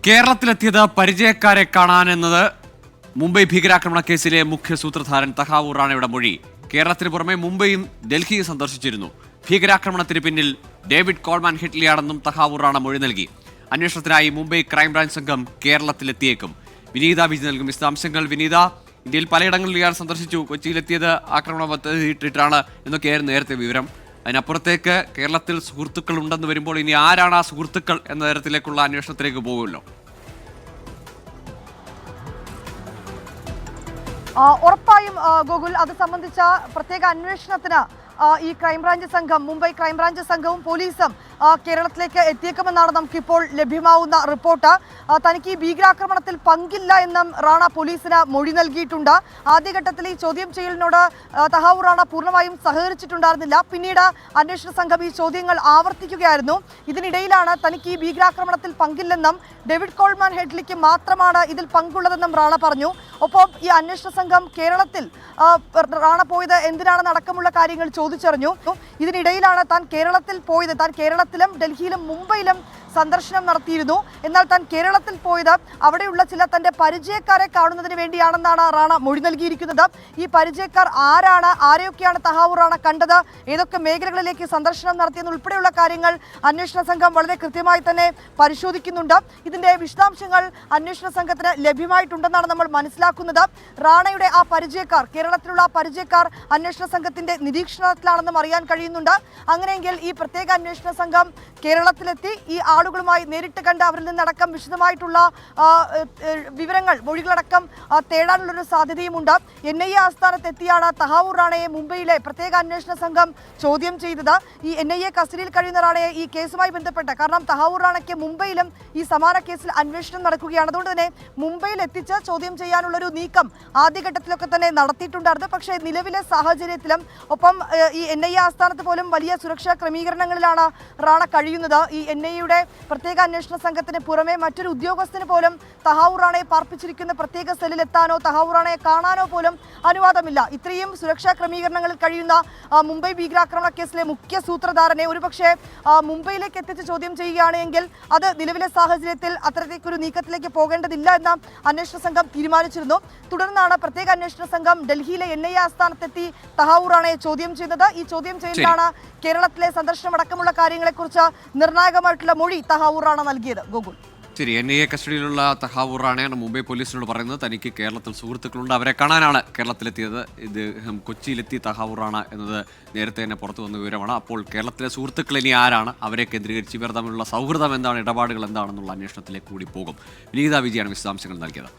കേരളത്തിലെത്തിയത് പരിചയക്കാരെ കാണാനെന്നത് മുംബൈ ഭീകരാക്രമണ കേസിലെ മുഖ്യ സൂത്രധാരൻ തഹാവൂർ റാണയുടെ മൊഴി. കേരളത്തിന് പുറമെ മുംബൈയും ഡൽഹിയും സന്ദർശിച്ചിരുന്നു. ഭീകരാക്രമണത്തിന് പിന്നിൽ ഡേവിഡ് കോൾമാൻ ഹെഡ്ലിയാണെന്നും തഹാവൂർ റാണ മൊഴി നൽകി. അന്വേഷണത്തിനായി മുംബൈ ക്രൈംബ്രാഞ്ച് സംഘം കേരളത്തിലെത്തിയേക്കും. വിനീത ബിജി നൽകും വിശദാംശങ്ങൾ. വിനീത, ഇന്ത്യയിൽ പലയിടങ്ങളിൽ ഇയാൾ സന്ദർശിച്ചു. കൊച്ചിയിലെത്തിയത് ആക്രമണ പദ്ധതിയിട്ടിട്ടാണ് എന്നൊക്കെയായിരുന്നു നേരത്തെ വിവരം. അതിനപ്പുറത്തേക്ക് കേരളത്തിൽ സുഹൃത്തുക്കൾ ഉണ്ടെന്ന് വരുമ്പോൾ ഇനി ആരാണ് ആ സുഹൃത്തുക്കൾ എന്ന തരത്തിലേക്കുള്ള അന്വേഷണത്തിലേക്ക് പോകുമല്ലോ. ഉറപ്പായും ഗോകുൽ, അത് സംബന്ധിച്ച പ്രത്യേക അന്വേഷണത്തിന് ഈ ക്രൈംബ്രാഞ്ച് സംഘം, മുംബൈ ക്രൈംബ്രാഞ്ച് സംഘവും പോലീസും കേരളത്തിലേക്ക് എത്തിയേക്കുമെന്നാണ് നമുക്കിപ്പോൾ ലഭ്യമാവുന്ന റിപ്പോർട്ട്. തനിക്ക് ഈ ഭീകരാക്രമണത്തിൽ പങ്കില്ല എന്നും റാണ പോലീസിന് മൊഴി നൽകിയിട്ടുണ്ട്. ആദ്യഘട്ടത്തിൽ ഈ ചോദ്യം ചെയ്യലിനോട് തഹാവൂർ റാണ പൂർണ്ണമായും സഹകരിച്ചിട്ടുണ്ടായിരുന്നില്ല. പിന്നീട് അന്വേഷണ സംഘം ഈ ചോദ്യങ്ങൾ ആവർത്തിക്കുകയായിരുന്നു. ഇതിനിടയിലാണ് തനിക്ക് ഈ ഭീകരാക്രമണത്തിൽ പങ്കില്ലെന്നും ഡേവിഡ് കോൾമാൻ ഹെഡ്ലിക്ക് മാത്രമാണ് ഇതിൽ പങ്കുള്ളതെന്നും റാണ പറഞ്ഞു. ഒപ്പം ഈ അന്വേഷണ സംഘം കേരളത്തിൽ റാണ പോയത് എന്തിനാണെന്ന് അടക്കമുള്ള കാര്യങ്ങൾ ചോദിച്ചറിഞ്ഞു. ഇതിനിടയിലാണ് താൻ കേരളത്തിൽ പോയത്. താൻ കേരളത്തിലും ഡൽഹിയിലും മുംബൈയിലും സന്ദർശനം നടത്തിയിരുന്നു. എന്നാൽ താൻ കേരളത്തിൽ പോയത് അവിടെയുള്ള ചില തൻ്റെ പരിചയക്കാരെ കാണുന്നതിന് വേണ്ടിയാണെന്നാണ് റാണ മൊഴി നൽകിയിരിക്കുന്നത്. ഈ പരിചയക്കാർ ആരാണ്, ആരെയൊക്കെയാണ് തഹാവൂർ റാണ കണ്ടത്, ഏതൊക്കെ മേഖലകളിലേക്ക് സന്ദർശനം നടത്തിയെന്ന് ഉൾപ്പെടെയുള്ള കാര്യങ്ങൾ അന്വേഷണ സംഘം വളരെ കൃത്യമായി തന്നെ പരിശോധിക്കുന്നുണ്ട്. ഇതിൻ്റെ വിശദാംശങ്ങൾ അന്വേഷണ സംഘത്തിന് ലഭ്യമായിട്ടുണ്ടെന്നാണ് നമ്മൾ മനസ്സിലാക്കുന്നത്. റാണയുടെ ആ പരിചയക്കാർ, കേരളത്തിലുള്ള പരിചയക്കാർ അന്വേഷണ സംഘത്തിൻ്റെ നിരീക്ഷണത്തിലാണെന്നും അറിയാൻ കഴിയുന്നുണ്ട്. അങ്ങനെയെങ്കിൽ ഈ പ്രത്യേക അന്വേഷണ സംഘം കേരളത്തിലെത്തി ഈ ആളുകളുമായി നേരിട്ട് കണ്ട് അവരിൽ നിന്നടക്കം വിശദമായിട്ടുള്ള വിവരങ്ങൾ, മൊഴികളടക്കം തേടാനുള്ളൊരു സാധ്യതയുമുണ്ട്. NIA ആസ്ഥാനത്തെത്തിയാണ് തഹാവൂർ റാണയെ മുംബൈയിലെ പ്രത്യേക അന്വേഷണ സംഘം ചോദ്യം ചെയ്തത്. ഈ NIA കസ്റ്റഡിയിൽ കഴിയുന്ന റാണയെ ഈ കേസുമായി ബന്ധപ്പെട്ട്, കാരണം തഹാവൂർ റാണയ്ക്ക് മുംബൈയിലും ഈ സമാന കേസിൽ അന്വേഷണം നടക്കുകയാണ്. അതുകൊണ്ട് തന്നെ മുംബൈയിൽ എത്തിച്ച് ചോദ്യം ചെയ്യാനുള്ളൊരു നീക്കം ആദ്യഘട്ടത്തിലൊക്കെ തന്നെ നടത്തിയിട്ടുണ്ടായിരുന്നു. പക്ഷേ നിലവിലെ സാഹചര്യത്തിലും ഒപ്പം ഈ NIA ആസ്ഥാനത്ത് പോലും വലിയ സുരക്ഷാ ക്രമീകരണങ്ങളിലാണ് റാണ കഴിയുന്നത്. ഈ NIAയുടെ പ്രത്യേക അന്വേഷണ സംഘത്തിന് പുറമെ മറ്റൊരു ഉദ്യോഗസ്ഥന് പോലും തഹാവൂർ റാണയെ പാർപ്പിച്ചിരിക്കുന്ന പ്രത്യേക സെല്ലിൽ എത്താനോ തഹാവൂർ റാണയെ കാണാനോ പോലും അനുവാദമില്ല. ഇത്രയും സുരക്ഷാ ക്രമീകരണങ്ങളിൽ കഴിയുന്ന മുംബൈ ഭീകരാക്രമണ കേസിലെ മുഖ്യ സൂത്രധാരനെ ഒരുപക്ഷെ മുംബൈയിലേക്ക് എത്തിച്ച് ചോദ്യം ചെയ്യുകയാണെങ്കിൽ അത് നിലവിലെ സാഹചര്യത്തിൽ അത്തരത്തിലേക്കൊരു നീക്കത്തിലേക്ക് പോകേണ്ടതില്ല എന്ന അന്വേഷണ സംഘം തീരുമാനിച്ചിരുന്നു. തുടർന്നാണ് പ്രത്യേക അന്വേഷണ സംഘം ഡൽഹിയിലെ NIA ആസ്ഥാനത്തെത്തി തഹാവൂർ റാണയെ ചോദ്യം ചെയ്യുന്നത്. ഈ ചോദ്യം ചെയ്യലാണ് കേരളത്തിലെ സന്ദർശനം അടക്കമുള്ള കാര്യങ്ങളെക്കുറിച്ച് നിർണായകമായിട്ടുള്ള മൊഴി തഹാവൂർ റാണ നൽകിയത്. ഗോകുൽ, ശരി, NIA കസ്റ്റഡിയിലുള്ള തഹാവൂർ റാണയാണ് മുംബൈ പോലീസിനോട് പറയുന്നത് തനിക്ക് കേരളത്തിൽ സുഹൃത്തുക്കളുണ്ട്, അവരെ കാണാനാണ് കേരളത്തിലെത്തിയത്. ഇദ്ദേഹം കൊച്ചിയിലെത്തി തഹാവൂർ റാണ എന്നത് നേരത്തെ തന്നെ പുറത്തു വന്ന വിവരമാണ്. അപ്പോൾ കേരളത്തിലെ സുഹൃത്തുക്കൾ ഇനി ആരാണ്, അവരെ കേന്ദ്രീകരിച്ച് ഇവർ തമ്മിലുള്ള സൗഹൃദം എന്താണ്, ഇടപാടുകൾ എന്താണെന്നുള്ള അന്വേഷണത്തിലേക്ക് കൂടി പോകും. വിനീത വിജയാണ് വിശദാംശങ്ങൾ നൽകിയത്.